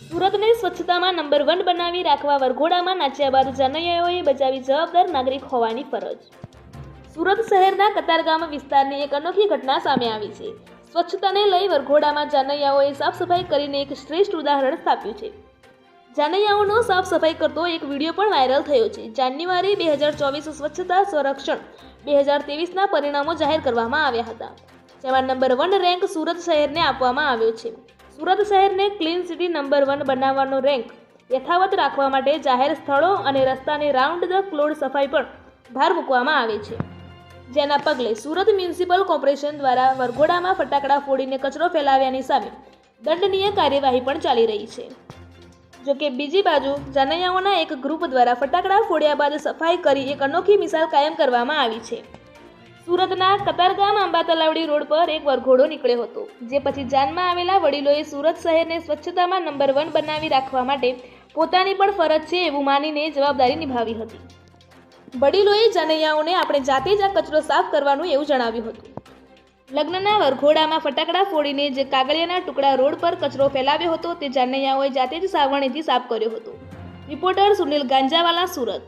સુરતને સ્વચ્છતામાં number 1 બનાવી રાખવા વરઘોડામાં નાચ્યા બાદ જાનૈયાઓએ બચાવી જવાબદાર નાગરિક હોવાની ફરજ. સુરત શહેરના કતારગામ વિસ્તારની એક અનોખી ઘટના સામે આવી છે. સ્વચ્છતાને લઈ વરઘોડામાં જાનૈયાઓએ સાફ સફાઈ કરીને એક શ્રેષ્ઠ ઉદાહરણ સ્થાપ્યું છે. જાનૈયાઓનો સાફ સફાઈ કરતો એક વિડીયો પણ વાયરલ થયો છે. જાન્યુઆરી 2024 સ્વચ્છતા સર્વેક્ષણ 2023ના પરિણામો જાહેર કરવામાં આવ્યા હતા, જેમાં નંબર 1 રેન્ક સુરત શહેરને આપવામાં આવ્યો છે. સુરત શહેરને ક્લીન સિટી નંબર 1 બનાવવાનો રેન્ક યથાવત રાખવા માટે જાહેર સ્થળો અને રસ્તાની રાઉન્ડ ધ ક્લોક સફાઈ પર ભાર મૂકવામાં આવે છે, જેના પગલે સુરત મ્યુનિસિપલ કોર્પોરેશન દ્વારા વરઘોડામાં ફટાકડા ફોડીને કચરો ફેલાવ્યાની સામે દંડનીય કાર્યવાહી પણ ચાલી રહી છે. જોકે બીજી બાજુ જાનૈયાઓના એક ગ્રુપ દ્વારા ફટાકડા ફોડ્યા બાદ સફાઈ કરી એક અનોખી મિસાલ કાયમ કરવામાં આવી છે. સુરતના કતારગામ આંબા તલાવડી રોડ પર એક વરઘોડો નીકળ્યો હતો, જે પછી જાનમાં આવેલા વડીલોએ સુરત શહેરને સ્વચ્છતામાં નંબર 1 બનાવી રાખવા માટે પોતાની પણ ફરજ છે એવું માનીને જવાબદારી નિભાવી હતી. વડીલોએ જાનૈયાઓને આપણે જાતે જ આ કચરો સાફ કરવાનું એવું જણાવ્યું હતું. લગ્નના વરઘોડામાં ફટાકડા ફોડીને જે કાગળિયાના ટુકડા રોડ પર કચરો ફેલાવ્યો હતો તે જાનૈયાઓએ જાતે જ સાવરણીથી સાફ કર્યો હતો. રિપોર્ટર સુનિલ ગાંજાવાલા, સુરત.